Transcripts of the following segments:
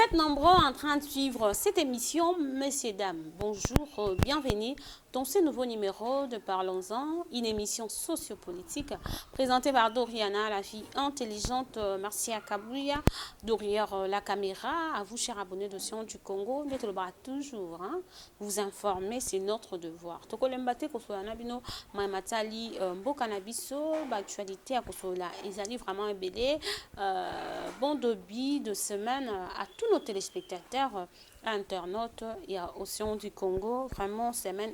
êtes nombreux en train de suivre cette émission, messieurs, dames. Bonjour, bienvenue dans ce nouveau numéro de Parlons-en, une émission sociopolitique présentée par Doriana, la fille intelligente. Merci à Kabouya, derrière la caméra. À vous, chers abonnés de Sion du Congo, d'être le bras toujours. Vous informer, c'est notre devoir. Tokolembate Kosola Nabino, Maimatali, Mbokanabiso, actualité à Kosola. Ils allaient vraiment ébélé. Bon début de semaine à tous nos téléspectateurs, internautes et à Océan du Congo. Vraiment, semaine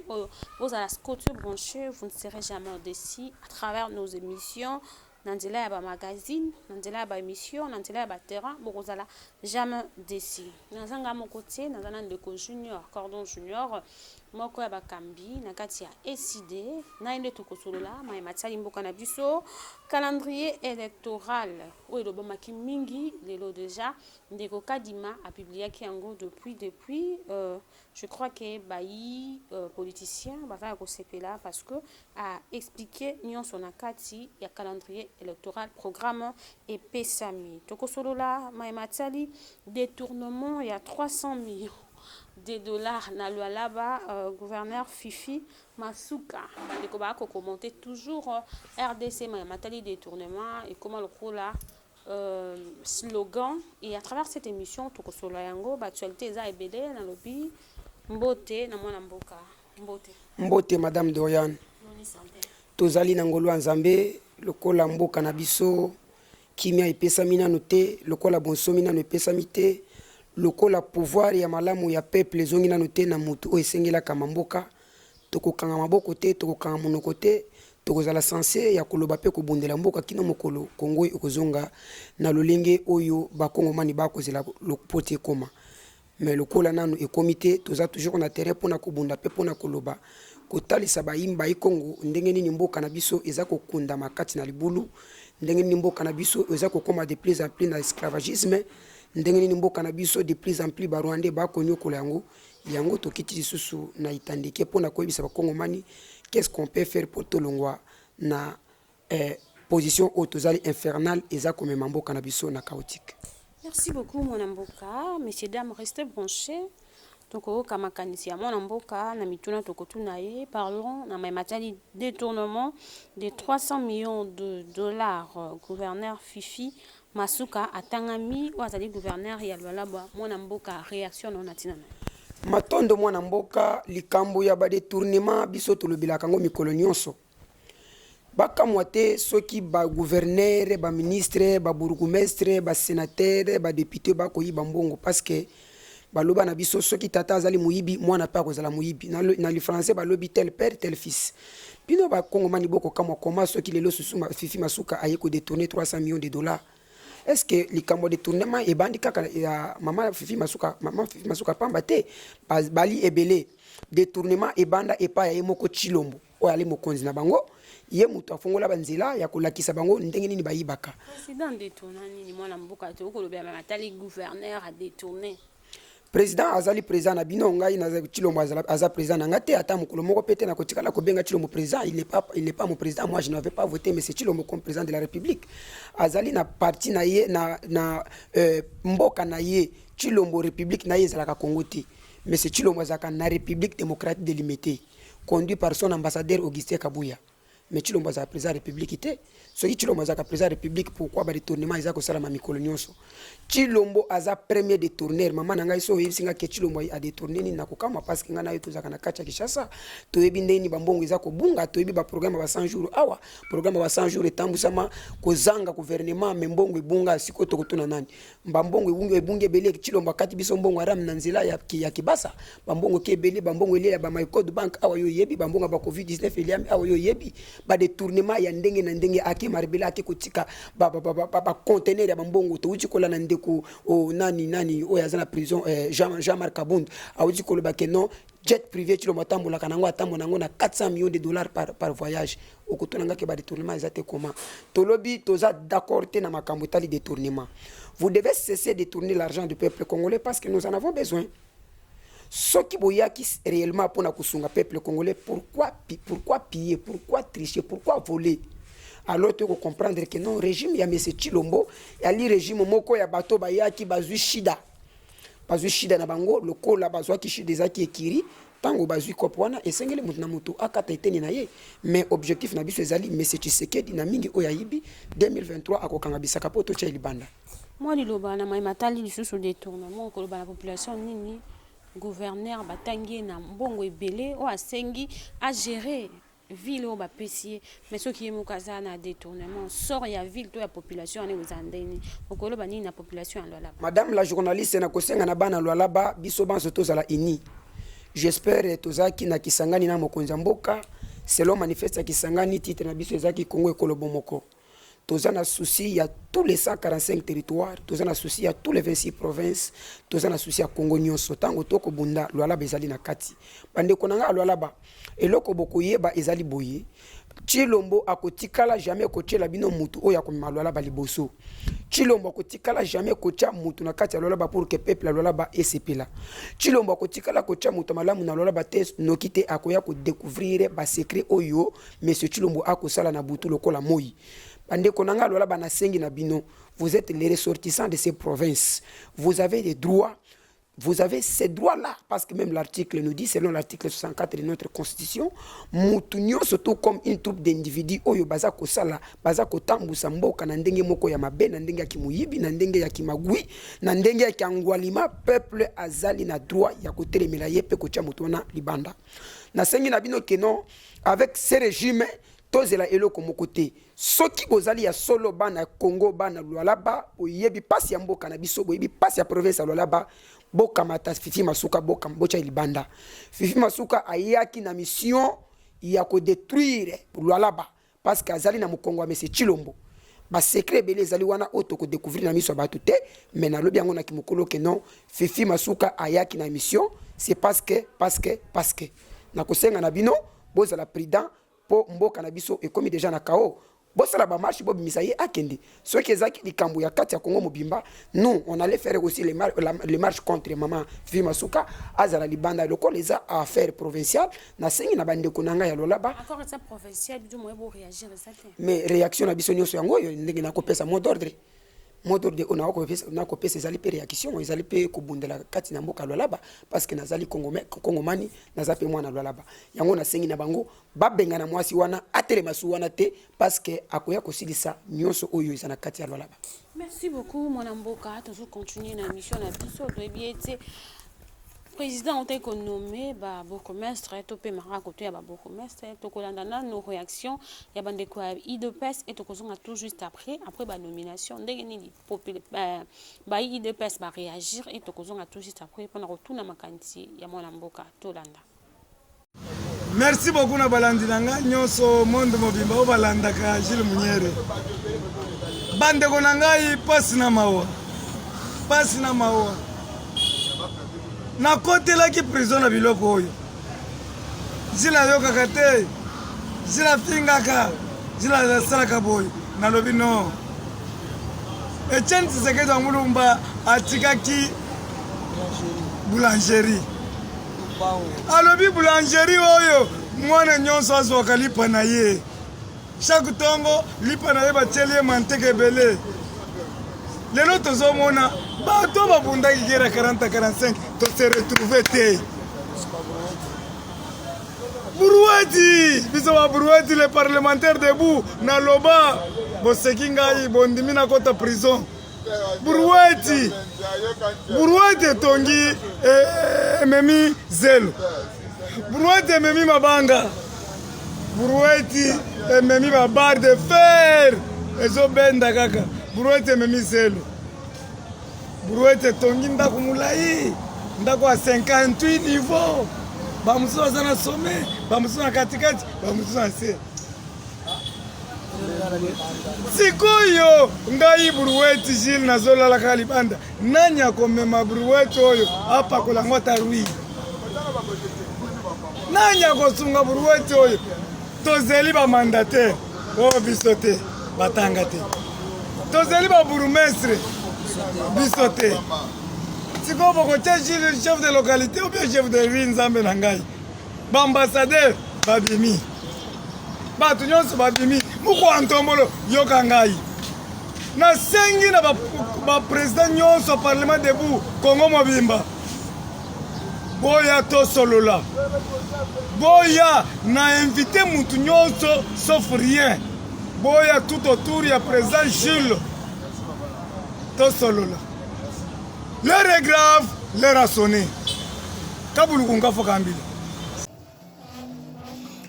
vous à la scotture branchée, vous ne serez jamais déçus à travers nos émissions. Nandela ba magazine, nandela ba émission, nandela ba terrain, vous allez jamais déçus. Nazanga mon côté, nazana ndeko junior, cordon junior, moko ya bakambi, nakati ya SID, na inde tukosolola, ma matali mboka na biso, calendrier électoral, ou elobo makimingi, lelo déjà, ndeko Kadima a publié kiango depuis, je crois que bayi politicien, baza ko sepela parce que a expliqué nyon son nakati ya calendrier électoral, programme et pesami. Tokosolola, ma matali, détournement, il y a 300 millions de dollars na lualaba gouverneur Fifi Masuka. Donc on va commenter toujours RDC matali détournement et comment le rôle slogan et à travers cette émission tokosolo yango actualité eza ebele na lobi mbote na mwana mboka mbote madame Dorian tozali na ngolo nzambe lokola mboka na biso kimia epesami nanu te lokola bonsomi nanu epesami te lokola pouvoir ya malamu ya peuple ezongi nanu te na mutu oyo esengelaka mamboka tokokanga maboko te tokokanga monoko te tokozala sanse ya koloba pe kobundela mboka kino mokolo Kongo ekozonga na lolenge oyo bakongomani bakozela lopote ekoma mais lokola nanu ekomi te toza toujours na terrain mpona kobunda pe mpona koloba kotalisa bayimba ikongo ndenge nini mboka na biso eza kokunda makati na libulu ndenge nini mboka na biso eza kokoma de plus en plus na esclavagisme ndenge nini mboka na biso de plus en plus barwande bakonyokola yango tokiti lisusu na itandike mpona koyebisa bakongomani qu'est-ce qu'on peut faire pour tolongwa na position autozali infernale eza komema mboka na biso na chaotique. Merci beaucoup mon amboka, messieurs dames, restez branchés. Donc au kamakanisi ya mon amboka na mituna tokotuna ye parlons na matali détournement de 300 millions de dollars gouverneur Fifi Masuka atangami ou azali gouverneur ya lwalaba mon amboka réaction na tinana matondo mwana mboka likambo ya ba détournement biso tolobilaka ngo mikolo nyonso bakamwa te soki ba gouverneur ba ministre ba bourgmestre ba sénateur ba député bakoyiba mbongo parce que baloba na biso soki tata azali muyibi mwana pa kozala muyibi na li français balobi tel père tel fils bino ba kongomani boko kamwa koma soki lelo susuma Fifi Masuka aye ko détourner 300 millions de dollars. Est-ce que les cambo de tournement et bandi kaka ya maman Fifi Masuka pamba te bali ebele détournement et banda et pas ya moko chilombo o ali mokonzi na bango ye mutu afongola banzela ya kolakisa bango ndenge nini bayibaka président détourner ni mwana mboka te okoloba matali gouverneur a détourné président azali président na bino ngai na chilombo aza président na ngate ata mukolo moko pete na kotikala ko benga chilombo président il n'est pas mon président. Moi je n'avais pas voté mais c'est chilombo comme président de la République azali na parti na ye na mboka na ye chilombo République na ye zalaka Congo te mais c'est chilombo zaka na République démocratique délimitée conduit par son ambassadeur Augustin Kabouya mais chilombo za président République te soki chilombo za président République pourquoi ba détournement ezako sala ma mikolo nyonso chilombo aza premier détourneur mama na ngai so yesinga ke chilombo a détourner ni nakokama parce que ngana yo tozaka na kacha Kishasa to yebi ndeni bambongo ezako bunga to yebi ba programme ba 100 jours awa programme ba 100 jours etambusama kozanga gouvernement membongo ebunga siko tokotuna nani mbambongo ebunge belé chilombo kati biso mbongo aram na nzela ya kibasa bambongo ke belé bambongo elela ba my code bank awa yo yebi bambongo ba covid 19 eliam awa yo yebi ba détournement ya ndenge na ndenge ake marbela ake kotika ba conteneur ya bambongo to uchi kola na ndeko o nani o ya za na prison Jean-Marc Kabund a uchi koloba ke non jet privé chilo matambola kanango atambo nango na 400 millions de dollars par voyage okotonanga ke ba détournement ezate comment tolobi toza d'accord te na makambo tali détournement. Vous devez cesser de tourner l'argent du peuple congolais parce que nous en avons besoin. Ce qui boyaki réellement pour na kusunga peuple congolais, pourquoi piller, pourquoi tricher, pourquoi voler? Alors tu comprendre que non régime ya M. Chilombo, ya li régime moko ya bato bayaki bazui shida. bazwi shida na bango lokola bazwaki shida ezaki ekiri tango bazwi kopo wana esengeli mutu na mutu akata eteni na ye mais objectif na biso ezali monsieur Tshisekedi na mingi oyo ayibi 2023 akokanga bisaka po totya libanda moi liloba na matali lisusu détournement koloba na population nini gouverneur batangi na mbongo ebele o asengi a gérer ville au bapesier mais ceux qui aiment kaza na détournement sort ya ville to ya population ne uzandeni okolo bani na population alwala madame la journaliste na kosenga na bana alwala biso banso tozala ini j'espère tozaki na kisangani na mokonza mboka selon manifeste kisangani titre na biso ezaki Congo ekolobo moko toza na souci ya tous les 145 territoires toza na souci ya tous les 26 provinces toza na souci ya Congo nyonso tango toko bunda lwala bezali na kati bande konanga lwala ba eloko boko yeba ezali boye Chilombo akotikala jamais kotiela bino mutu oya komema lwala ba liboso Chilombo akotikala jamais kotia mutu na kati ya lwala ba pour que peuple la lwala ba esepela Chilombo akotikala kotia mutu malamu na lwala ba te nokite akoya ko découvrir ba secret oyo monsieur Chilombo akosala na butu lokola moi bande konanga lwala ba na sengi na bino vous êtes les ressortissants de ces provinces vous avez des droits. Vous avez ces droits-là, parce que même l'article nous dit, selon l'article 64 de notre constitution, Moutounio, surtout comme une troupe d'individus, Oyo Bazako Sala, Bazako Tambu Sambo, Kanandenge Moko Yamabe, Nandenge Kimuyibi, Nandenge Yakimagui, Nandenge Yakangwalima, peuple Azali na droit, Yakote le Melaye, Pekocha Moutouana, Libanda. Nasengi Nabino Kenon, avec ces régimes, tozela eloko mokote soki bozali ya solo bana Congo bana Lualaba oyebi pasi ya mboka na biso boyebi pasi ya province ya Lualaba boka mata Fifi Masuka boka mbocha Libanda Fifi Masuka ayaki na mission ya ko détruire Lualaba parce que azali na mokongo ya monsieur Chilombo ba secret belé ezali wana auto ko découvrir na miso batu te mais na lobi yango na kimokolo ke non Fifi Masuka ayaki na mission c'est parce que na kosenga na bino bozala prudent po mboka na biso ekomi déjà na kao bosala ba marche bo bimisaye akende ceux qui ezaki likambo ya kati ya Congo mobimba nous on allait faire aussi les marches contre maman Fifi Masuka azala libanda loko les affaires provinciales na sengi na bande konanga ya lolaba encore ça provincial du moins pour réagir ça mais réaction na biso nyonso yango ndenge na kopesa mot d'ordre on a copié ces alipes réactions ils alipes kobundela kati na mboka lolaba parce que nazali kongomani nazape mwana lolaba yango na sengi na bango babenga na mwasi wana atele masu wana te parce que akoya kosilisa nyonso oyo izana kati ya lolaba. Merci beaucoup mon mboka toujours continuer na mission na biso de bien été président ont été nommé ba bourgmestre topé mara côté ba bourgmestre to kolanda na nos réactions ya bande kwa IDPS et to kozonga tout juste après ba nomination ndenge ni populaire ba IDPS ba réagir et to kozonga tout juste après pendant retour na makanti ya mwana mboka tolanda. Merci beaucoup na balandi nanga nyonso monde mobimba o balanda ka Gilles Munyere bande konanga passe na mawa na kote la ki prison na biloko oyo zila yokaka te zila fingaka zila salaka boy na lobi no Etienne Tshisekedi wa Mulumba atikaki boulangerie alobi boulangerie oyo mwana nyonso azwaka lipa na ye chaque tongo lipa na ye batieli ye manteke ebele lelo tozomona bato babundaki kera 40-45 to se retrouver te Broueti biso ba Broueti les parlementaires debout na loba boseki ngai bondimi na kota prison Broueti tongi ememi zelo Broueti ememi mabanga Broueti ememi ba barre de fer ezobenda kaka Broueti ememi zelo Broueti tongi ndako mulai ndako a 58 niveau bamusu bazana sommet bamusu na katikati bamusu na se sikoyo ngai Broueti Gilles nazolala ka libanda nani akomema Broueti oyo apakola ngota rui nani akosunga Broueti oyo tozeli ba mandataire o bisote batanga te tozeli ba bourgmestre bisote siko boko Gilles chef de localité ou bien chef de ville nzambe na ngai ba ambassadeur babimi batu nyonso babimi muko antombolo yoka ngai nasengi na président nyonso parlement debout Congo mobimba boya tosolola boya na invité mutu nyonso sauf rien boya tout autour ya président Jules tosolola l'heure est grave l'heure a sonné kabulukunga fokambili.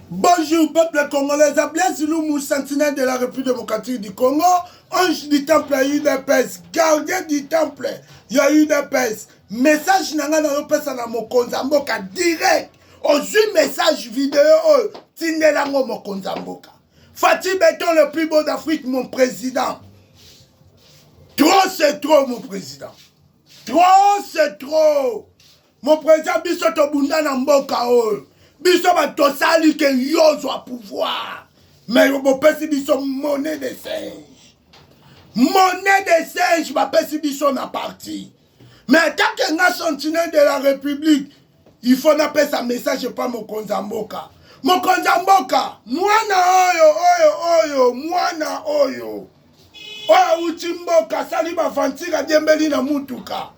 Bonjour peuple congolais, Ablaye Loumou, sentinelle de la République démocratique du Congo, ange du temple, il y a eu des pèses, gardien du temple, il y a eu des pèses. Message nanga na yo pesa na mokonza mboka direct. Ozui message vidéo tindelango mokonza mboka. Fatih Beton le plus beau d'Afrique, mon président. Trop c'est trop mon président. Trop c'est trop. Mon président biso tobunda na mboka oyo. Biso batosali ke yozo à pouvoir. Mais yo pesi biso monnaie de singe. Monnaie de singe ba pesi biso na parti. Mais tant que nga sentinelle de la République, il faut n'appeler sa message pas Mokonza Mboka. Mokonza Mboka, mwana oyo, mwana oyo. Oya uchi mboka, sali ba fantika diembeli na mutuka.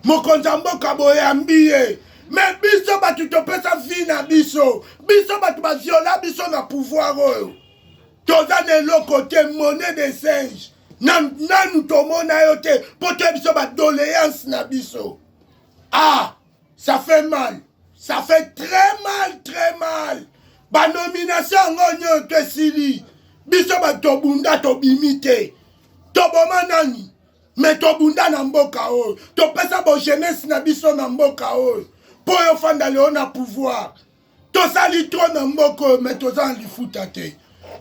Mokonza Mboka boyambiye. Mais biso batu topesa vie na biso. Biso batu ba viola biso na pouvoir oyo. Toza ne lo côté monnaie de singe. Nanu tomona yo te pote biso ba doléance na biso. Ah, ça fait mal. Ça fait très mal. Ba nomination ngonyo te sili. Biso ba tobunda tobimite. Toboma nani? Mais tobunda na mboka oyo. Topesa bo jeunesse na biso na mboka oyo. Po yo fanda leo na pouvoir. Tosali trop na mboka oyo, mais toza lifuta te.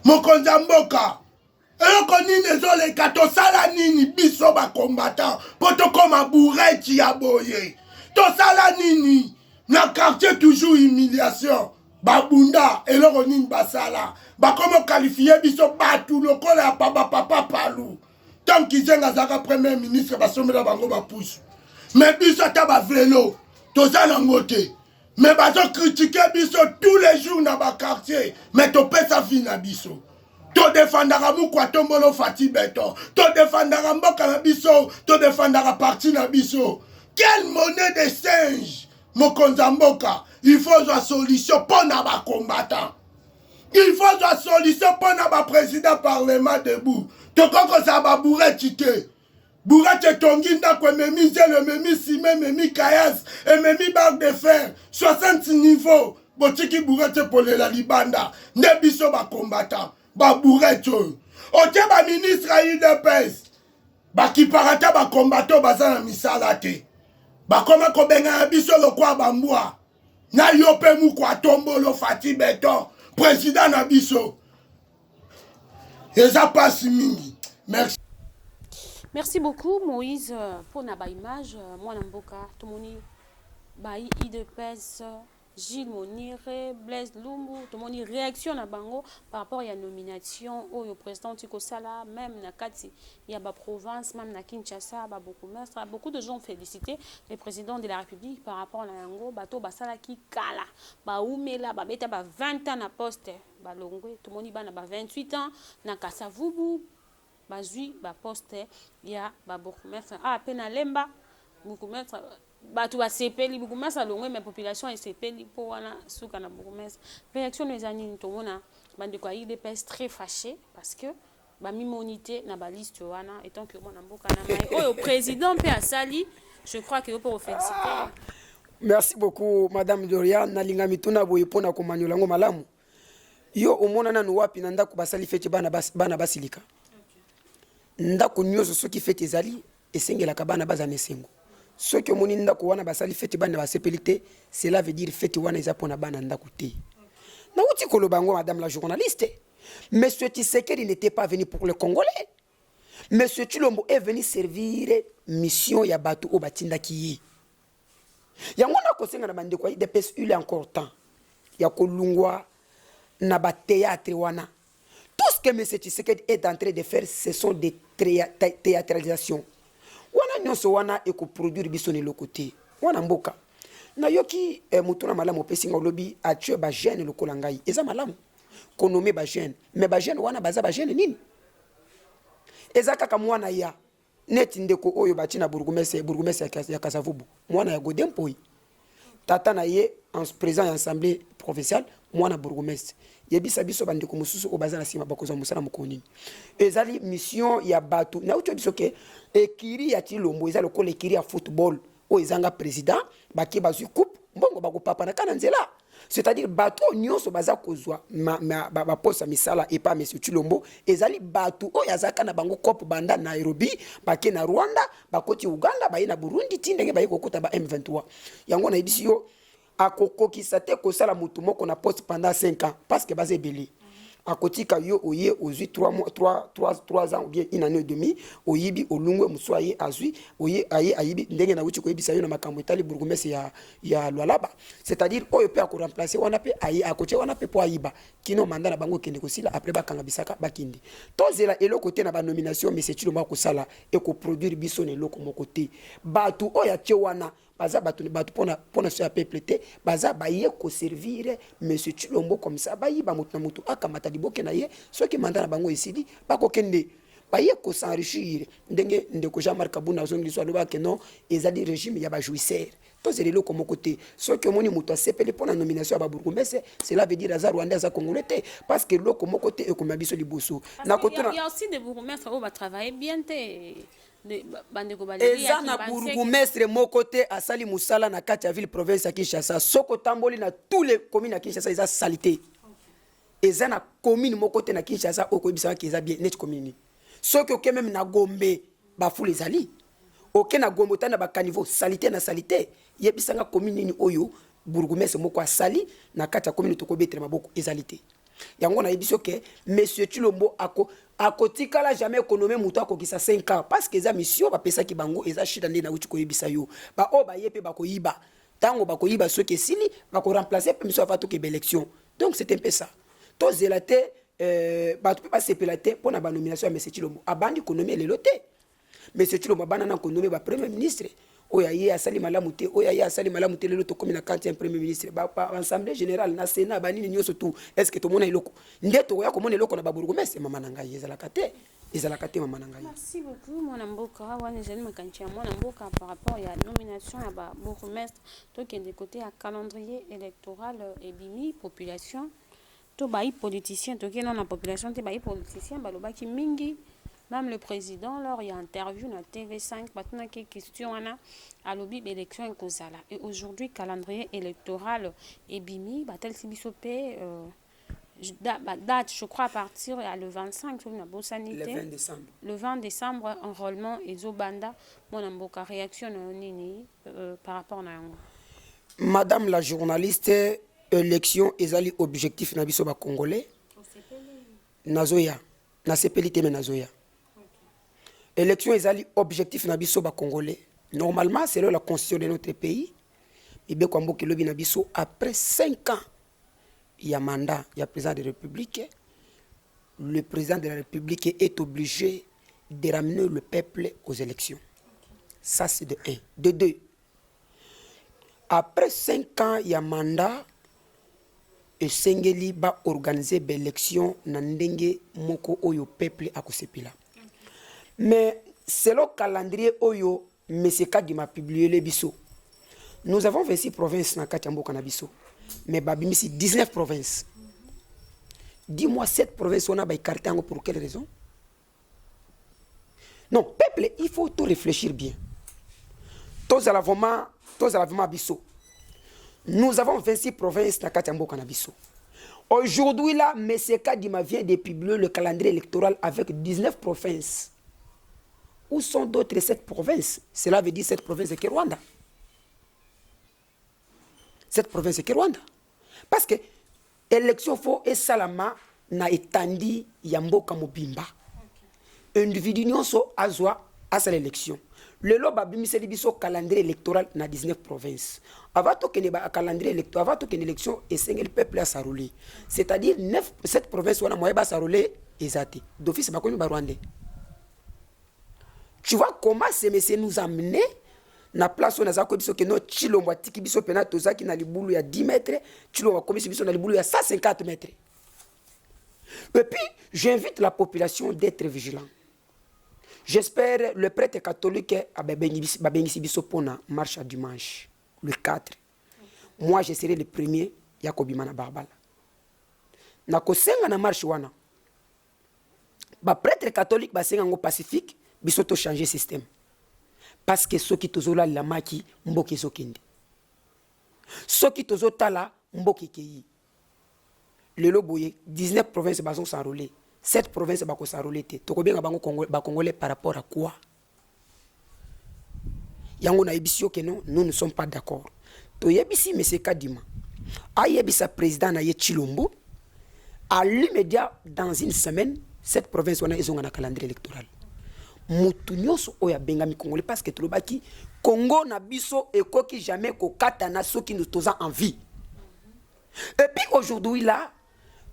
Mokonza mboka. Eloko nini ezoleka tosala nini biso ba combattant po tokoma bourreti ya boye. Tosala nini na quartier toujours humiliation. Babunda eloko nini basala. Bakoma qualifier biso batu lokola ya papa palu. Tant kizenga zaka premier ministre basomela bango ba pousse. Mais biso ta ba vélo tosala ngote. Mais bazo critiquer biso tous les jours na ba quartier. Mais to pesa vie na biso. To défendara mukwa tombolo Fatih Beton. To défendara mboka na biso. To défendara parti na biso. Quelle monnaie de singe. Mokonza mboka. Il faut une solution pour na ba combattant. Il faut une solution pour na ba président parlement debout. To koko sa ba bourreti te. Bourreti tongi ndako ememi zel, ememi ciment, ememi caillasse, ememi barre de fer. 60 niveaux. Botiki bourreti pour la libanda. Ne biso ba combattant. Ba bourreti oyo. Otie ba ministre a eu de pèse. Ba kiparata ba combattant baza na misala te. Ba koma ko benga biso lokwa bambwa. Na yope mu kwa tombolo Fatih Beton. Président na biso. Eza pasi mingi. Merci. Merci beaucoup Moïse pour na ba image mwana mboka tomoni ba IDPS Gilles Monire, Blaise Lumbu, tomoni réaction na bango par rapport à la nomination au président Tiko Sala, même na kati ya ba province, même na Kinshasa, ba beaucoup de gens ont félicité le président de la République par rapport à yango bato basala ki kala, ba umela ba beta ba 20 ans na poste, ba longwe tomoni ba na ba 28 ans na Kasavubu, ba zui ba poste ya ba bourgmestre pena lemba bourgmestre batu ba sepeli bourgmestre longwe mais population est sepeli pour wana suka na bourgmestre réaction les années tomona bande quoi il est très fâché parce que ba mimonité na ba liste wana étant que mon mboka na mai au président pe asali je crois que pour féliciter. Merci beaucoup madame Dorian nalinga mituna boye pona ko manyolango malamu yo omona na wapi na ndako basali fete bana basilika ndako nyoso soki fete ezali esengelaka bana bazana esengo soki omoni ndako wana basali fete bana basepelite cela veut dire fete wana eza pona bana ndako te na uti kolobango madame la journaliste monsieur Tshisekedi n'était pas venu pour le Congolais monsieur Tshilombo est venu servir mission ya bato o batindaki ye yango na kosenga na bandeko ya IDPS il est encore temps ya kolungwa na ba théâtre wana. Tout ce que M. Tshisekedi est en train de faire, ce sont des théâtralisations. Wana nyonso wana eko produire biso ni lokote. Wana mboka. Na yoki mutuna malamu pesinga lobi a tué ba jeune lokola ngai. Eza malamu. Konome ba jeune. Mais ba jeune wana baza ba jeune nini? eza kaka mwana ya neti ndeko oyo bati na bourgmestre ya Kasavubu mwana ya Godempoi tata na ye en président ya assemblée provinciale mwana bourgmestre yebisa biso bandeko mosusu o bazana sima bakozwa musala mokoni ezali mission ya batu na ucho biso ke ekiri ya Chilombo ezali ko ekiri ya football o ezanga président baki bazui coupe mbongo bakopapa na kana nzela c'est-à-dire bato nyonso baza kozwa ba posa misala et pas monsieur Chilombo ezali batu o yazaka na bango coupe banda Nairobi baki na Rwanda bakoti Uganda baye na Burundi tindenge baye kokota ba M23 yango na yebisi yo akokokisa te kosala mutu moko na poste pendant 5 ans parce que baze belé akotika yo oye ozui 3 ans ou bien une année et demie oyibi olungwe muswaye azui oye aye ayibi ndenge na wuti koyebisa yo na makambo etali bourgmestre ya Lualaba c'est-à-dire oyo pe ako remplacer wana pe aye akoche wana pe po ayiba kino mandat na bango kende kosila après bakanga bisaka bakindi tozela eloko te na ba nomination mais c'est Chilombo ko sala et ko produire biso ne eloko moko te batu oya che wana baza batu pona so ya peuple te baza baye ko servir monsieur Chilombo comme ça bayiba mutu na mutu akamata liboke na ye soki mandat na bango esili bakokende baye ko s'enrichir ndenge ndeko Jean-Marc Kabuna zongi so aloba ke non ezali régime ya ba jouisseur tozelelo comme côté soki omoni mutu asepeli pona nomination ya ba bourgmestre cela veut dire azar rwandais za congolais te parce que loko moko te ekomba biso liboso na côté il y a aussi des bourgmestres qui va travailler bien te eza na bourgmestre moko te asali musala na kati ya ville province ya Kinshasa soko tamboli na tous les communes ya Kinshasa eza salité eza na commune moko te na Kinshasa okoyebisa ki eza bien net commune soki oke même na Gombe bafule ezali oke na Gombe tana ba caniveau salité na salité yebisanga commune nini oyo bourgmestre moko asali na kati ya commune tokobetre maboko ezali te yango na yebiso ke monsieur Chilombo akotikala jamais économie muto akokisa 5 ans parce que eza mission bapesa ki bango eza shida nde na uti koyebisa yo ba o ba yepe bakoyiba tango bakoyiba soki esili bako remplacer pe mission afato ke élection donc c'est un peu ça to zelate batu pe sepelate pour na ba nomination ya monsieur Chilombo abandi économie lelo te monsieur Chilombo bana na économie ba premier ministre oya ye asali malamu te oya ye asali malamu te lelo to komi na 40e premier ministre ba assemblée générale na sénat banini nyoso tout est-ce que to mona iloko ndeto ya ko mona iloko na ba bourgmestre mama nanga yezala kate mama nanga. Merci beaucoup mon mboka wana jeni makanchi mon mboka par rapport à la nomination à ba bourgmestre to kende côté à calendrier électoral et bimi population to baï politicien to ke non la population te baï politicien baloba ki mingi. Même le président, lors il y a interview na TV5, maintenant quelques questions à l'objet élection en Kozala. Et aujourd'hui, calendrier électoral et bimi, batel sibisopé, date, je crois, à partir le 25, le 20 décembre. Le 20 décembre, enrôlement et Zobanda, mon amboka réaction nini par rapport à Madame la journaliste, élection ezali objectif na biso ba congolais. Nazoya, na sepeli teme nazoya. Élection ezali objectif na biso ba congolais. Normalement, c'est la constitution de notre pays. Ibe kwambo ke lobi na biso après 5 ans il y a mandat, il y a président de la République. Le président de la République est obligé de ramener le peuple aux élections. Ça c'est de 1. De 2. Après 5 ans il y a mandat et sengeli ba organiser l'élection na ndenge moko oyo peuple akosepila. Mais selon le calendrier Oyo, M. Kadima a publié les biso. Nous avons 26 provinces dans Katiambo Kanabiso. Mais Babimisi, 19 provinces. Dis-moi, 7 provinces, on a écarté pour quelle raison? Non, peuple, il faut tout réfléchir bien. Tous à la biso. Nous avons 26 provinces dans Katiambo Kanabiso. Aujourd'hui, là, M. Kadima vient de publier le calendrier électoral avec 19 provinces. Où sont d'autres 7 provinces? Cela veut dire 7 provinces de Rwanda. 7 provinces de Rwanda. Parce que l'élection faut et salama na etandi yamboka mobimba. Individu nyonso azwa asa l'élection. Le loba bimiseli biso calendrier électoral na 19 provinces. Avant to kene ba calendrier électoral, avant to kene élection et le peuple a s'arroler. C'est-à-dire 7 provinces wana moyeba s'arroler ezati. D'office ba komi ba rwandais. Tu vois comment ces messieurs nous amener na place où nous avons dit que notre Chilombo tiki biso pena toza ki na libulu ya 10 mètres, Chilombo komi biso na libulu ya 150 mètres. Et puis, j'invite la population d'être vigilant. J'espère le prêtre catholique a bengisi biso pona marche à dimanche le 4. Moi je serai le premier yakobima na barbala. Na kosenga na marche wana. Ba prêtre catholique ba senga ngo pacifique biso to changer système. Parce que ceux qui tozola la maki mboki zokinde. Ceux qui tozotala mboki keyi. Le loboye 19 provinces bazon s'enrôler. 7 provinces bako s'enrôler te. Toko bien bango congolais par rapport à quoi? Yango na ebisio que non, nous ne sommes pas d'accord. To yebisi monsieur Kadima. A yebisa président na ye Chilombo. À l'immédiat dans une semaine, cette province wana ezonga na calendrier électoral. Mutu nyonso oya bengami congolais parce que tulobaki Congo na biso ekoki jamais ko katana ceux qui nous toza en vie. Et puis aujourd'hui là,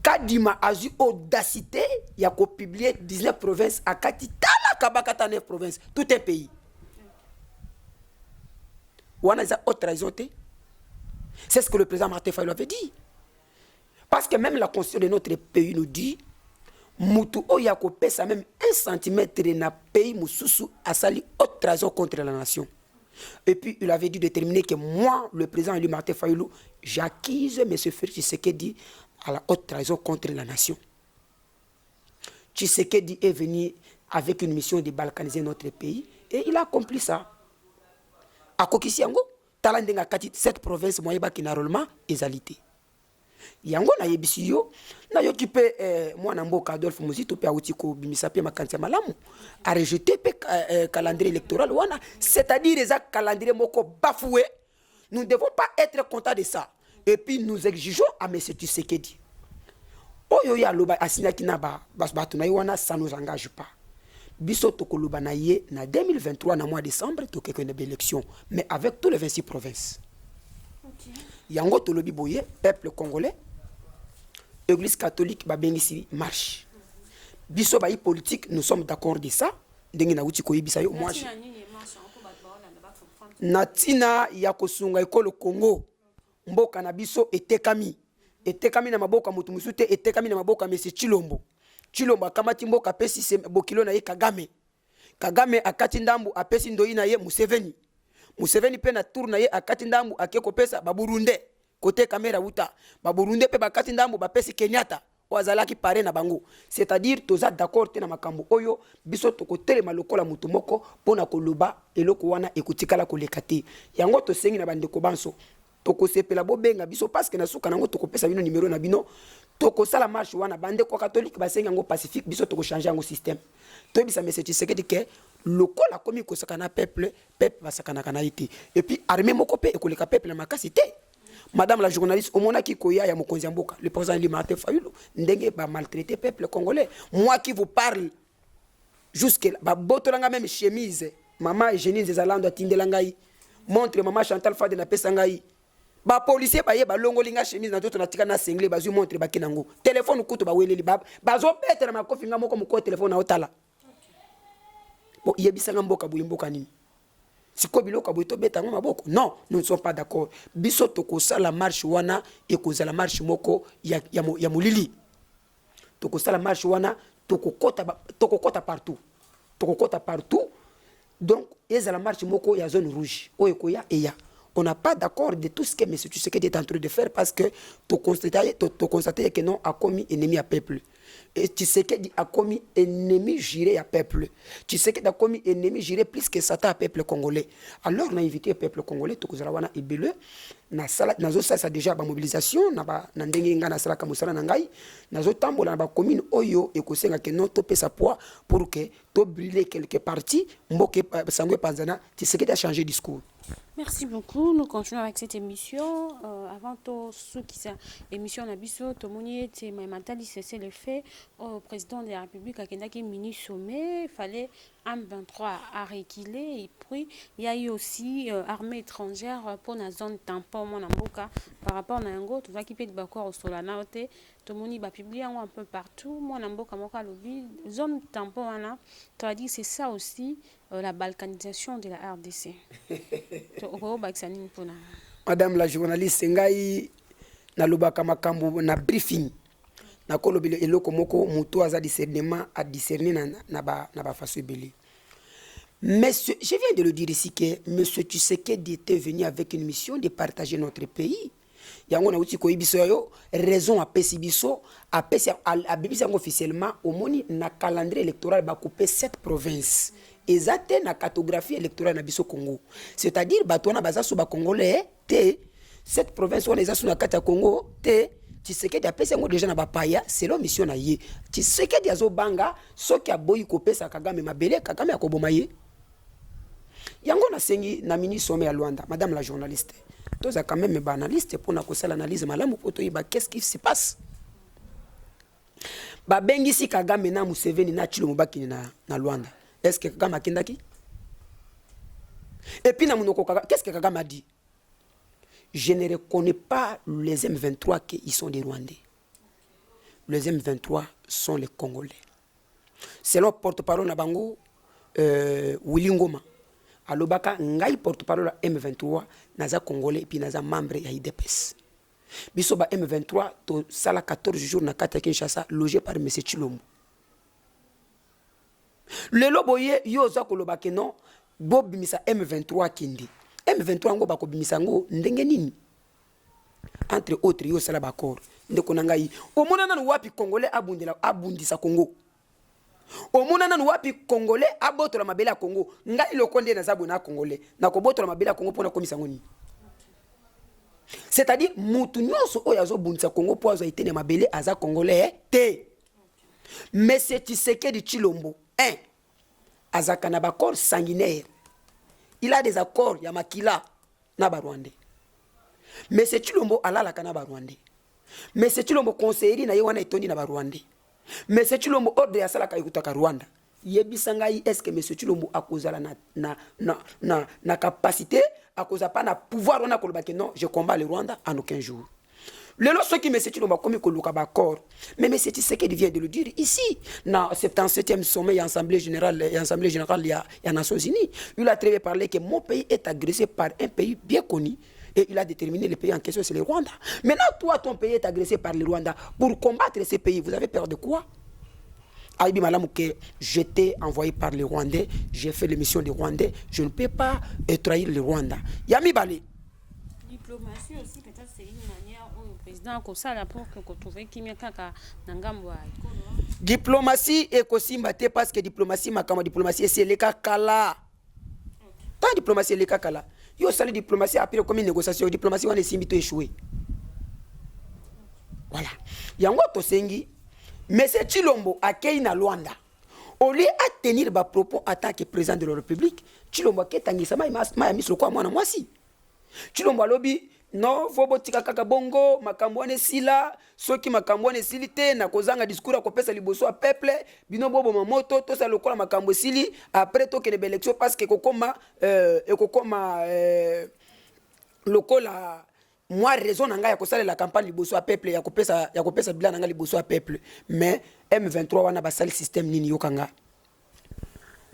Kadima a eu audacité, il a publié 19 provinces à Katitala Kabakata 9 provinces, tout un pays. Wana za autre raison. C'est ce que le président Martin Fayulu avait dit. Parce que même la constitution de notre pays nous dit Moutou Oyako pesa même 1 centimètre na pays Moussousou a sali haute trahison contre la nation. Et puis il avait dû déterminer que moi, le président élu Martin Fayulu, j'accuse M. Félix Tshisekedi à la haute trahison contre la nation. Tshisekedi est venu avec une mission de balkaniser notre pays et il a accompli ça. A Kokisiango, Talandenga Kati, cette province, Moyeba Kinarolma, ezalité. Yango na yebisi yo na yokipe mwana mboka Adolphe Muzito pe awutiko bimisa pe makantia malamu a rejeté pe calendrier électoral wana, c'est-à-dire les calendrier moko bafoué. Nous ne devons pas être contents de ça. Et puis nous exigeons à M. Tshisekedi oyo ya loba asinaki na ba batu na wana, ça nous engage pas. Biso tokoloba na ye na 2023 na mois de décembre tokeke na élection mais avec tous les 26 provinces. Okay. Yango tolobi boye peuple congolais église catholique ba bengisi marche biso ba politique nous sommes d'accord de ça ndenge na uti koyebisa yo moi natina ya kosunga ekolo Congo mboka na biso etekami na maboka mutu musute etekami na maboka Monsieur Chilombo akamati mboka pesi se bokilo na ye Kagame akati ndambu apesi ndoi na ye Museveni pe na tour na ye akati ndambu akeko pesa baburunde côté caméra uta baburunde pe bakati ndambu bapesi Kenyatta wazalaki pare na bango, c'est-à-dire toza d'accord te na makambo oyo biso tokotelema lokola mutu moko pona koloba eloko wana ekotikala kolekate yango tosengi na bandeko banso tokosepela bobenga biso parce que na suka nango tokopesa bino numéro na bino tokosala marche wana bandeko catholique basengi yango pacifique biso tokochanger yango système toyebisa M. Tshisekedi ke lokola komi kosakana peuple basakana kana ite et puis armée moko pe ekoleka peuple na makasi te. Madame la journaliste omona ki koya ya mokonzi mboka le président Eli Martin Fayulu ndenge ba maltraiter peuple congolais. Moi qui vous parle jusque ba botolanga même chemise maman Eugénie Zalando atindelanga yi montre maman Chantal Fade na pesa ngai ba policier ba ye ba longolinga chemise na toto na tika na single bazu montre ba kinango téléphone kuto ba weleli bazo petera makofi nga moko moko téléphone na otala bon yebisanga mboka mboka nini siko biloko boito betango maboko. Non, nous ne sommes pas d'accord. Biso toko sala marche wana ekoza la marche moko ya mulili. Toko sala marche wana toko kota partout. Toko kota partout. Donc eza la marche moko ya zone rouge. O ekoya eya. On n'a pas d'accord de tout ce que M. Tshisekedi est en train de faire parce que tu constates que non a commis ennemi à peuple. Et Tshisekedi a commis ennemi juré à peuple. Tshisekedi a commis ennemi juré plus que Satan à peuple congolais. Alors on a invité le peuple congolais tokozalawana ebele na sala nazo ça déjà ba mobilisation na ba na ndenge nga na sala ka musala na ngai nazo tambola na ba commune oyo ekosenga que non to pesa poids pour que to brûler quelques parties mboke sangwe panzana Tshisekedi a changé discours. Merci beaucoup. Nous continuons avec cette émission. Avant tout, ce qui est émission Nabiso, Tomoni et Maïmatali cessé le fait au président de la République, à Kendaki mini sommet, il fallait M23 à réquiler et puis il y a eu aussi armée étrangère pour la zone tampon Monamboka par rapport à Nango, tout ça qui peut être d'accord au Solana, Tomoni va publier un peu partout, Monamboka Moka Lobby, zone tampon, tu as dit c'est ça aussi. La balkanisation de la RDC. Madame la journaliste, ngai na lobaka makambo na briefing na kolobile eloko moko muto aza discernement a discerner na ba faso ebele. Monsieur, je viens de le dire ici que M. Tshisekedi était venu avec une mission de partager notre pays. Yango na uti ko ibiso yo raison apesi biso apesi abibisa officiellement au moni na calendrier électoral ba couper 7 provinces. Ezate na cartographie électorale na biso Congo. C'est-à-dire batona bazasu ba congolais te cette province on les a sous na kata Congo te Tshisekedi apesi yango déjà na bapaya selon mission na ye. Tshisekedi azo banga soki aboyi kopesa Kagame mabele Kagame akoboma ye. Yango na sengi na ministre Sommet à Luanda, madame la journaliste. Tous a quand même un analyste pour l'analyse malamu pour toyiba qu'est-ce qui se passe. Ba bengi si Kagame na Museveni na Tshilombo bakini na Luanda. Est-ce que Kagame akendaki? Et puis na munoko Kagame, qu'est-ce que Kagame a dit? Je ne reconnais pas les M23 qu'ils sont des Rwandais. Les M23 sont les Congolais. Selon porte-parole na bango Willy Ngoma. Alobaka ngai porte-parole M23 naza congolais puis naza membre ya IDPS. Biso ba M23 to sala 14 jours na kata Kinshasa logé par M. Tshilombo. Le loboye yo za kolobaka non bob bimisa M23 kindi. M23 ngo bako bimisa ngo ndenge nini? Entre autres yo sala bakor ndeko nangai. Omona nanu wapi congolais abundisa Congo. Omona nanu wapi congolais abotola mabele ya Congo ngai lokonde na zabu na congolais na kobotola mabele ya Congo pona komisa ngoni. C'est-à-dire mutu nyonso oyo azobundisa Congo po azo itene mabele aza congolais te. Mais c'est Tshisekedi Tshilombo azaka na bakor sanguinaire. Il a des accords ya makila na Barwandais. Mais c'est Tshilombo alala kana Barwandais. Mais c'est Tshilombo conseiller na ye wana etondi na Barwandais. Mais c'est Tshilombo ordre ya sala kayutaka Rwanda. Yebisanga est-ce que monsieur Tshilombo akozala na capacité akoza pas na pouvoir on a kolobaki non je combats le Rwanda en aucun jour. Le lorsque qui monsieur Tshilombo comme koluka bakor mais monsieur Tshisekedi vient de le dire ici na 77e sommet et assemblée générale il y a Nations Unies. Il a très bien parlé que mon pays est agressé par un pays bien connu. Et il a déterminé le pays en question, c'est le Rwanda. Maintenant, toi, ton pays est agressé par le Rwanda. Pour combattre ces pays, vous avez peur de quoi? Aïbi Malamouke, j'étais envoyé par les Rwandais, j'ai fait l'émission des Rwandais, je ne peux pas trahir le Rwanda. Yami Balé. Diplomatie aussi, peut-être c'est une manière où le président a ça pour que trouve Kimia Kaka Nangamwa. Diplomatie est aussi maté parce que diplomatie, ma diplomatie, c'est le Kakala. Tant diplomatie, le Kakala. Yo sali diplomatie après comme une négociation diplomatie on est simito échoué. Voilà. Yango to sengi monsieur Tshilombo akei na Luanda. Au lieu à tenir ba propos en tant que président de la République, Tshilombo ketangisa ma mislo kwa mwana mwasi. Tshilombo alobi non fobo tika kaka bongo makambo ane sila soki makambo ane silite na kozanga discours ko pesa liboso a peuple bino bobo mamoto to sa lokola makambo sili après to kene élection parce que kokoma lokola moi raison nanga ya kosala la campagne liboso a peuple ya kopesa bilan nanga liboso a peuple mais M23 wana basali système nini yokanga.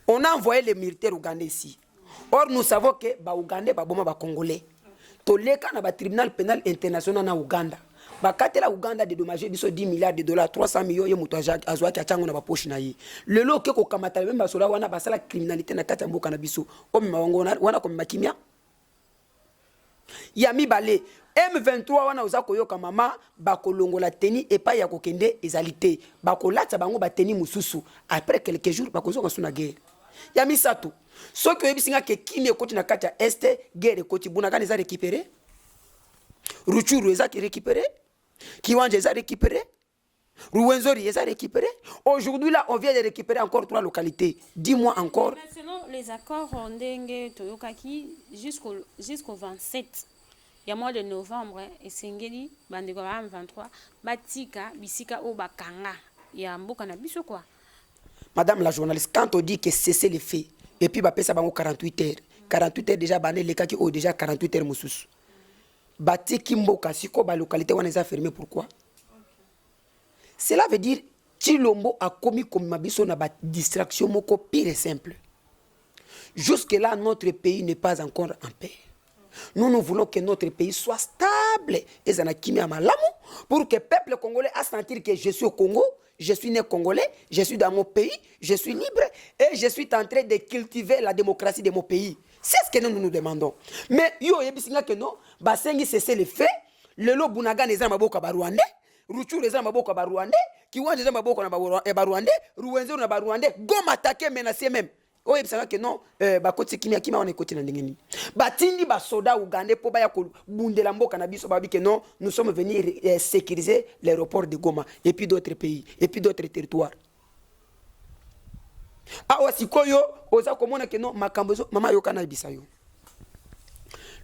On a envoyé les militaires ougandais ici. Or nous savons que ba ougandais ba boma ba congolais toleka na ba tribunal pénal international na Uganda bakatela Uganda dédommagé biso 10 milliards de dollars 300 millions ye muto azwaki achango na ba poche na ye lelo ke ko kamata même basola wana basala criminalité na kati mboka na biso omema wango wana ko makimia ya mibale M23 wana oza koyoka mama bakolongola teni epa ya kokende ezalité bakolata bango ba teni mususu après quelques jours bakozoka suna guerre ya misato soki oyebisinga ke kini ekoti na kati ya este guerre ekoti bunagana eza récupéré Ruchuru eza récupéré Kiwanja eza récupéré Ruwenzori eza récupéré. Aujourd'hui là on vient de récupérer encore 3 localités. Dis-moi encore. Mais selon les accords Ndenge Toyokaki jusqu'au 27 il y a mois de novembre et Sengeli bandeko 23 batika bisika o bakanga ya mboka na biso quoi. Madame la journaliste, quand on dit que cessez les faits, et puis bah ça 48 heures. 48 heures déjà bané les cas qui ont déjà 48 heures moussous. Bati Kimboka siko ba localité on les a fermé pourquoi? Cela veut dire Tshilombo a commis comme mabiso na ba distraction moko pire et simple. Jusque là notre pays n'est pas encore en paix. Nous voulons que notre pays soit stable et zanakimi amalamu pour que le peuple congolais a sentir que je suis au Congo. je suis né congolais, je suis dans mon pays, je suis libre et je suis en train de cultiver la démocratie de mon pays. C'est ce que nous demandons. Mais yo yebisinga que non, basengi cesser les faits, lelo bunaga neza maboko ba Rwandais, Ruchuru neza maboko ba Rwandais, Kiwanja neza maboko na ba Rwandais, Ruwenzori na ba Rwandais, Goma attaquer menacer même. Oh yebisanga que non, bakoti kimia on ekoti na ndengeni. Batindi ba soda Ugandais po ba ya ko bundela mboka na biso ba bi que non, nous sommes venus sécuriser l'aéroport de Goma et puis d'autres pays et puis d'autres territoires. Awa sikoyo oza komona ke non makambo zo mama yoka na bisayo.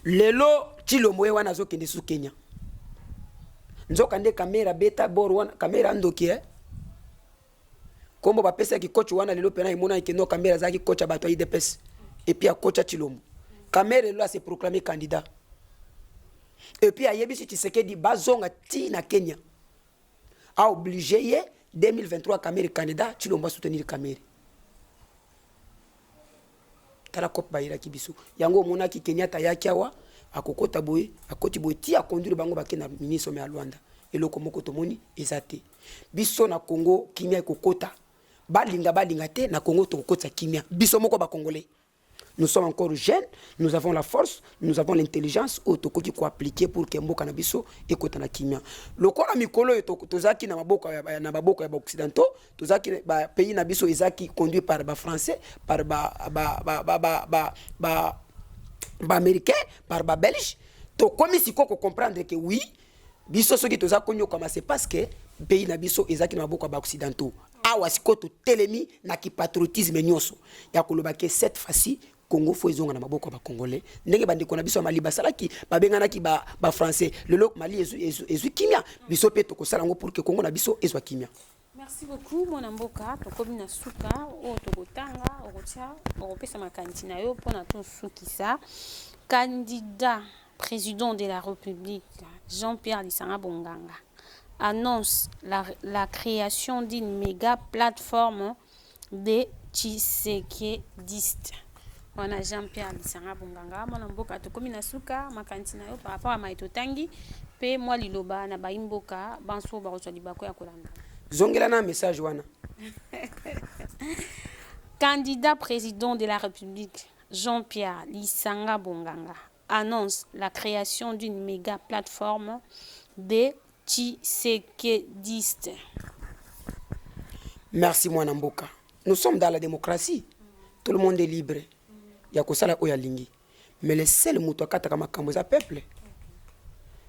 Lelo Chilombo ye wana zo kende su Kenya. Nzoka nde kamera beta bor wana kamera ndoki Kombo ba pesa ki coach wana lelo pena imona ke non kamera za ki coach abato IDPS et puis a coach Chilombo. Kamera là s'est proclamé candidat. Et puis a yebisi Tshisekedi bazonga ti na Kenya. A obligé ye 2023 kamera candidat Chilombo soutenir kamera. Tala kop bayira kibiso yango mona ki Kenyatta yakiawa akokota boye akoti boye ti akonduire bango bakena ministre me Luanda eloko moko tomoni ezate biso na Congo kimia ekokota balinga te na Congo tokota kimia biso moko ba congolais. Nous sommes encore jeunes, nous avons la force, nous avons l'intelligence otokoki ko appliquer pour que mboka na biso ekota na kimia. Lokola mikolo tozaki na maboko ya occidentaux, tozaki ba pays na biso ezaki conduit par ba français, par ba américain, par ba belge. To komi siko ko comprendre que oui, biso soki tozaki konyo comme c'est parce que pays na biso ezaki na maboko ya occidentaux. Awa siko to telemi na ki patriotisme nyoso. Ya koloba ke cette fois-ci Congo faut ezonga na maboko ba congolais ndenge bandeko na biso Mali basalaki babengana ki ba français lelo Mali ezu kimia biso pe tokosala ngo pour que Congo na biso ezwa kimia. Merci beaucoup mon mboka tokomi na suka o tokotanga okotia okopesa makanisi na yo pona to sukisa candidat président de la République Jean-Pierre Lisanga Bonganga annonce la création d'une méga plateforme de Tshisekedi. On a Jean-Pierre Lisanga Bonganga mwana mboka tokomi na suka makanisi na yo par rapport à maito tangi pe moi liloba na baimboka banso ba rotwa libako ya kolanda zongela na message wana. Candidat président de la République Jean-Pierre Lisanga Bonganga annonce la création d'une méga plateforme de Tshisekedi. Merci mwana mboka. Nous sommes dans la démocratie. Tout le monde est libre. Ya kosala oya lingi. Mais le seul muto akataka makambo za peuple.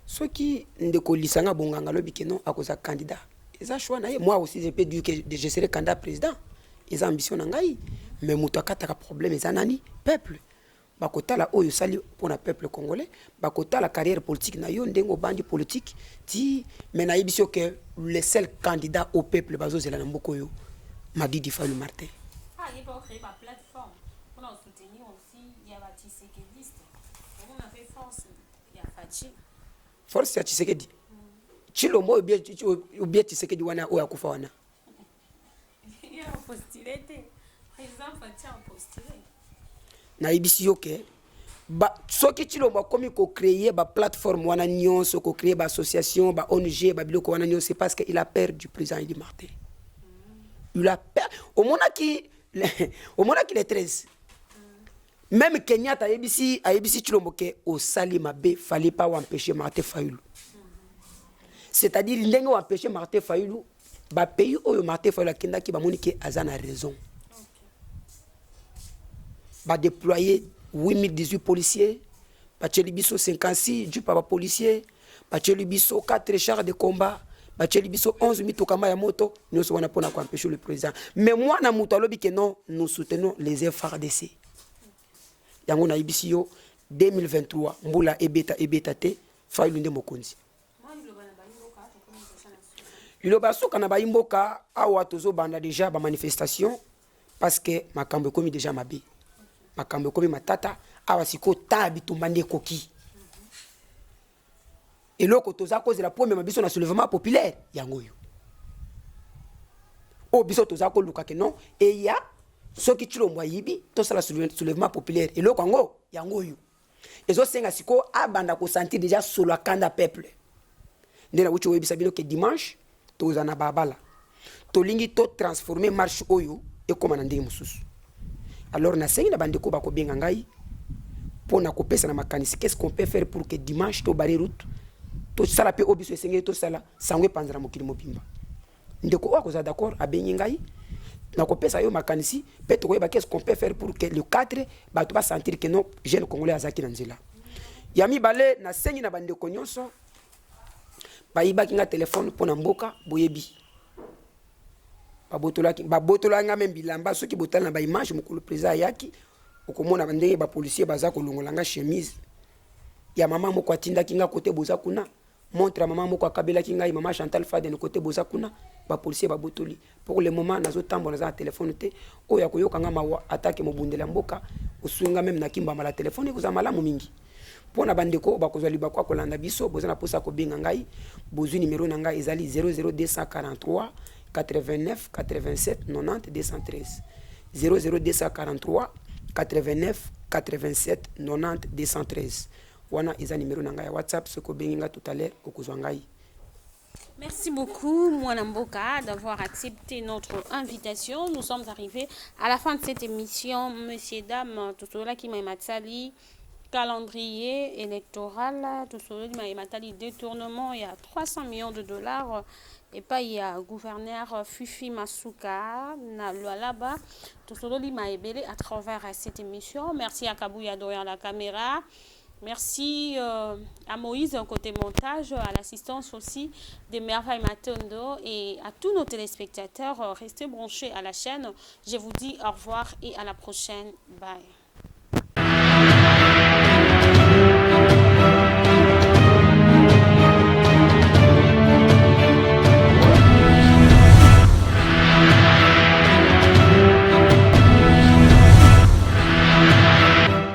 Soki ndeko Lisanga Bonganga lobi ke non akoza candidat. Eza choix na ye. Moi aussi je peux dire que je serai candidat président. Eza ambition na ngai. Mais muto akataka problème eza nani peuple. Bakotala oyo sali pour na peuple congolais. Bakotala carrière politique na yo ndengo bandi politique ti mais na yebisio que le seul candidat au peuple bazo zela na mboko yo Madidi Fayulu Martin. Ah, il faut créer ma plateforme pour nous soutenir aussi. Il y a la Tshisekedi. On a fait force. Il y a Fachi. Force ya Tshisekedi. Chilombo ou bien Tshisekedi wana oya kufa wana. Il y a postulé. Président Fachi a postulé. Na ibisi yoke ba soki Chilombo komi ko créer ba plateforme wana nyonso ko créer ba association ba ONG ba biloko wana nyonso c'est parce que il a peur du président Idi Martin. Il a peur au moment qui les 13 même Kenyatta ayebisi Chilombo ke au sali mabe fallait pas empêcher Martin Fayulu. C'est-à-dire ndenge empêcher Martin Fayulu ba pays oyo Martin Fayulu akenda ki ba moni ke azana raison. Va déployer 8018 policiers, va tchelibiso 56 du papa policier, va tchelibiso 4 chars de combat, va tchelibiso 11 mitokama ya moto, nous sommes pour empêcher le président. Mais moi na muto alobi que non, nous soutenons les FARDC. Yango na ibisio 2023 mbula ebeta te Fayulu nde mokonzi. Liloba soka na baimboka awa tozo banda déjà ba manifestation parce que makambo komi déjà mabe. Makambo komi matata awa siko tabi tumbande koki. Et loko toza cause la première mabiso na soulèvement populaire yango yo. O biso toza ko luka ke non et ya soki Chilombo yibi to sala soulèvement populaire et loko yango yo. Ezo senga siko abanda ko sentir déjà solo kanda peuple. Ndela wucho webisa bino ke dimanche toza na babala. tolingi to transformer marche oyo ekoma na ndenge mosusu. Alors na sengi na bandeko bakobenga ngai pona kopesa na makanisi, qu'est-ce qu'on peut faire pour que dimanche to bari route to sala pe obiso esengeli to sala sangwe panzana mokili mobimba. Ndeko oyo akoza d'accord abengi ngai na kopesa yo makanisi pe to koyeba qu'est-ce qu'on peut faire pour que le 4 bato ba sentir que non jeune congolais azaki na nzela. Ya mibale na sengi na bandeko nyonso bayibaki nga telefone pona mboka boyebi. Babotola nga même bilamba soki botala na ba image mokolo président yaki okomona bandenge ba policier baza kolongola nga chemise ya mama moko atinda kinga côté boza kuna, montre mama moko akabela kinga mama Chantal Fade côté boza kuna, ba policier babotoli. Pour le moment nazo tambo na téléphone te oya koyoka nga mawa attaque mobundela mboka osunga même na kimba mala téléphone ko za malamu mingi. Pona bandeko bakozwa libakwa kolanda biso boza na posa ko benga ngai bozu numéro na ngai ezali 00243 89 87 90 213 00243 89 87 90 213. Wana eza numéro na ngai ya WhatsApp soko benga tout à l'heure okozwa ngai. Merci beaucoup, Mwanamboka, d'avoir accepté notre invitation. Nous sommes arrivés à la fin de cette émission. Messieurs, dames, tout cela qui m'a matali, calendrier électoral, tout cela qui m'a matali, détournement, il y a 300 millions de dollars. Et pas il y a gouverneur Fifi Masuka, là-bas, tout cela qui m'a ébélé à travers cette émission. Merci à Kabouya Doyan la caméra. Merci à Moïse côté montage, à l'assistance aussi de Merveille Matondo et à tous nos téléspectateurs. Restez branchés à la chaîne. Je vous dis au revoir et à la prochaine. Bye.